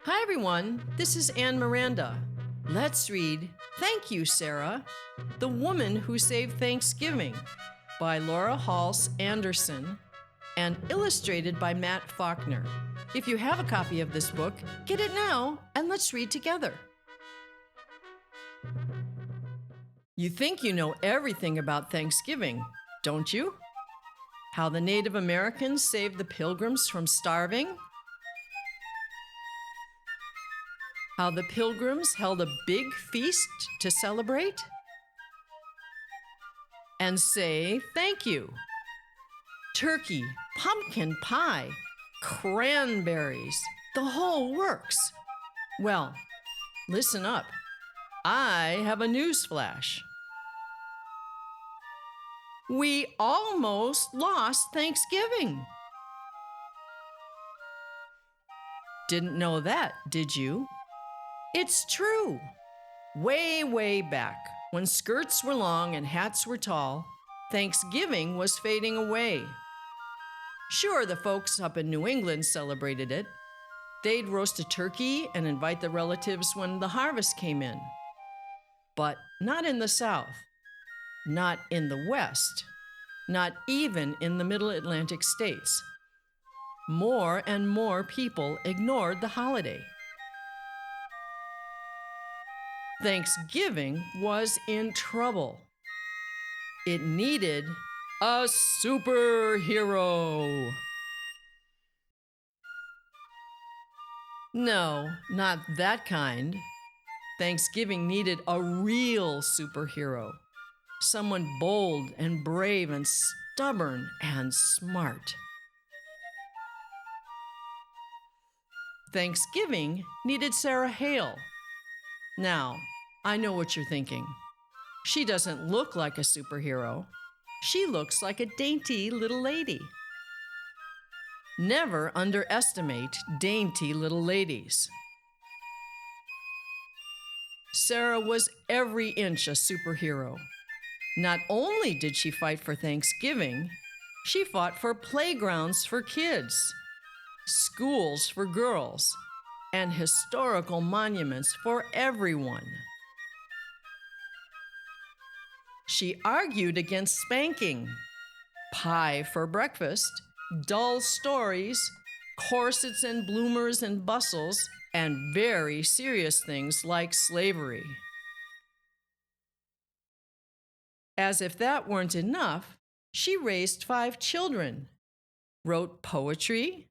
Hi everyone, this is Anne Miranda. Let's read Thank You, Sarah, The Woman Who Saved Thanksgiving by Laurie Halse Anderson and illustrated by Matt Faulkner. If you have a copy of this book, get it now and let's read together. You think you know everything about Thanksgiving, don't you? How the Native Americans saved the Pilgrims from starving? How the Pilgrims held a big feast to celebrate? And say thank you. Turkey, pumpkin pie, cranberries, the whole works. Well, listen up. I have a news flash. We almost lost Thanksgiving. Didn't know that, did you? It's true. Way back, when skirts were long and hats were tall, Thanksgiving was fading away. Sure, the folks up in New England celebrated it. They'd roast a turkey and invite the relatives when the harvest came in. But not in the South, not in the West, not even in the Middle Atlantic states. More and more people ignored the holiday. Thanksgiving was in trouble. It needed a superhero. No, not that kind. Thanksgiving needed a real superhero. Someone bold and brave and stubborn and smart. Thanksgiving needed Sarah Hale. Now, I know what you're thinking. She doesn't look like a superhero. She looks like a dainty little lady. Never underestimate dainty little ladies. Sarah was every inch a superhero. Not only did she fight for Thanksgiving, she fought for playgrounds for kids, schools for girls, and historical monuments for everyone. She argued against spanking, pie for breakfast, dull stories, corsets and bloomers and bustles, and very serious things like slavery. As if that weren't enough, she raised 5 children, wrote poetry,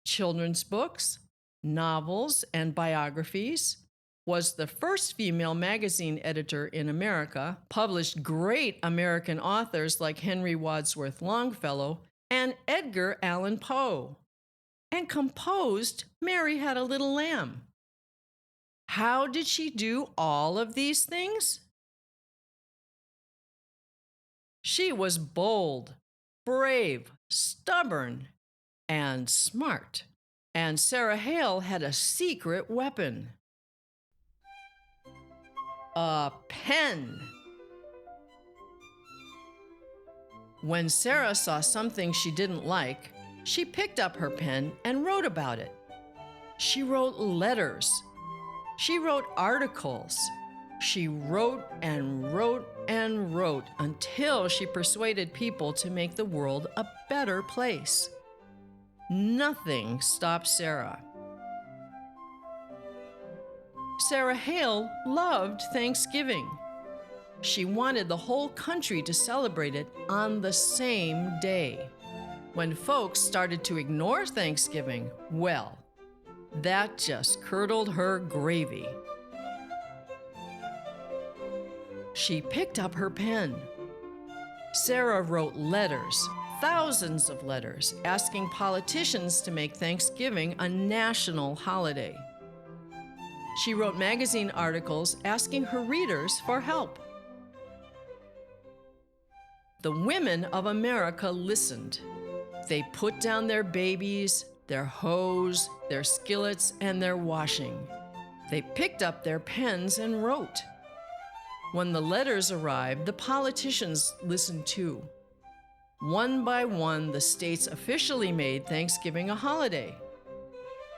children's books, novels, and biographies, was the first female magazine editor in America, published great American authors like Henry Wadsworth Longfellow and Edgar Allan Poe, and composed Mary Had a Little Lamb. How did she do all of these things? She was bold, brave, stubborn, and smart. And Sarah Hale had a secret weapon. A pen. When Sarah saw something she didn't like, she picked up her pen and wrote about it. She wrote letters. She wrote articles. She wrote and wrote and wrote until she persuaded people to make the world a better place. Nothing stopped Sarah. Sarah Hale loved Thanksgiving. She wanted the whole country to celebrate it on the same day. When folks started to ignore Thanksgiving, well, that just curdled her gravy. She picked up her pen. Sarah wrote letters, thousands of letters, asking politicians to make Thanksgiving a national holiday. She wrote magazine articles asking her readers for help. The women of America listened. They put down their babies, their hoes, their skillets, and their washing. They picked up their pens and wrote. When the letters arrived, the politicians listened too. One by one, the states officially made Thanksgiving a holiday.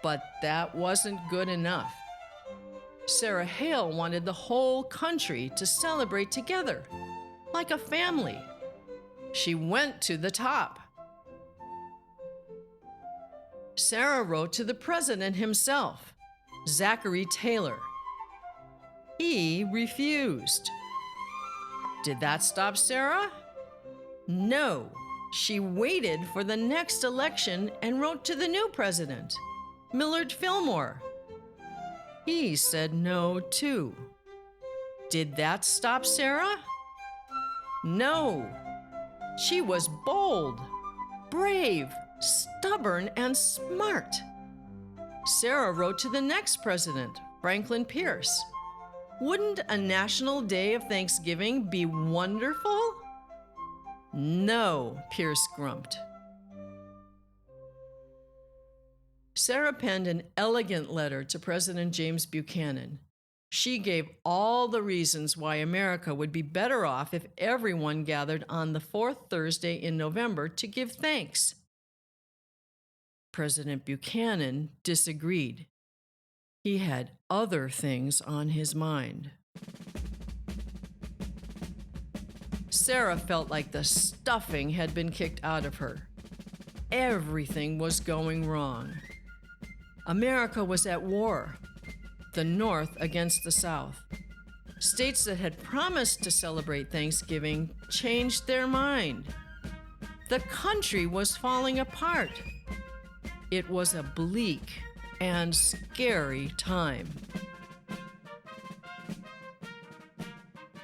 But that wasn't good enough. Sarah Hale wanted the whole country to celebrate together, like a family. She went to the top. Sarah wrote to the president himself, Zachary Taylor. He refused. Did that stop Sarah? No. She waited for the next election and wrote to the new president, Millard Fillmore. He said no, too. Did that stop Sarah? No. She was bold, brave, stubborn, and smart. Sarah wrote to the next president, Franklin Pierce. Wouldn't a national day of Thanksgiving be wonderful? No, Pierce grumped. Sarah penned an elegant letter to President James Buchanan. She gave all the reasons why America would be better off if everyone gathered on the fourth Thursday in November to give thanks. President Buchanan disagreed. He had other things on his mind. Sarah felt like the stuffing had been kicked out of her. Everything was going wrong. America was at war, the North against the South. States that had promised to celebrate Thanksgiving changed their mind. The country was falling apart. It was a bleak and scary time.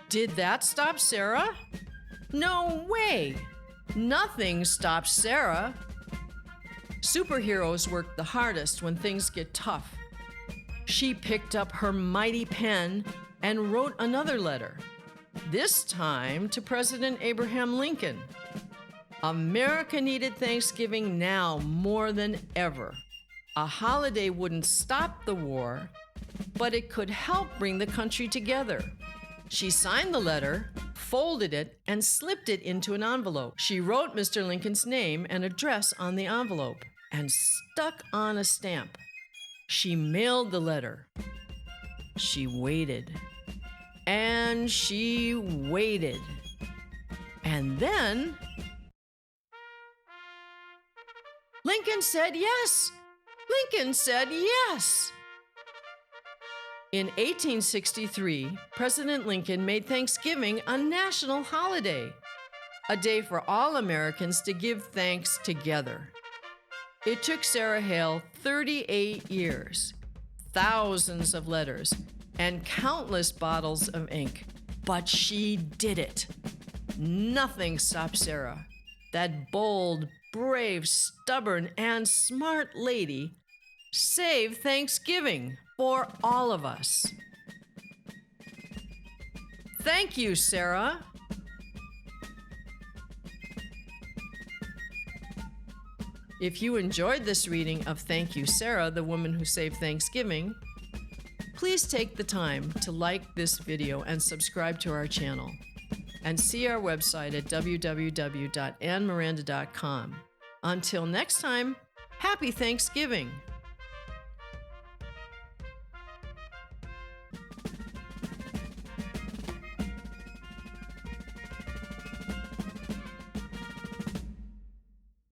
Did that stop Sarah? No way! Nothing stopped Sarah. Superheroes work the hardest when things get tough. She picked up her mighty pen and wrote another letter, this time to President Abraham Lincoln. America needed Thanksgiving now more than ever. A holiday wouldn't stop the war, but it could help bring the country together. She signed the letter, folded it, and slipped it into an envelope. She wrote Mr. Lincoln's name and address on the envelope and stuck on a stamp. She mailed the letter. She waited. And she waited. And then Lincoln said yes. Lincoln said yes. In 1863, President Lincoln made Thanksgiving a national holiday, a day for all Americans to give thanks together. It took Sarah Hale 38 years, thousands of letters, and countless bottles of ink, but she did it. Nothing stopped Sarah. That bold, brave, stubborn, and smart lady saved Thanksgiving for all of us. Thank you, Sarah. If you enjoyed this reading of Thank You, Sarah, the Woman Who Saved Thanksgiving, please take the time to like this video and subscribe to our channel, and see our website at www.annemiranda.com. Until next time, happy Thanksgiving!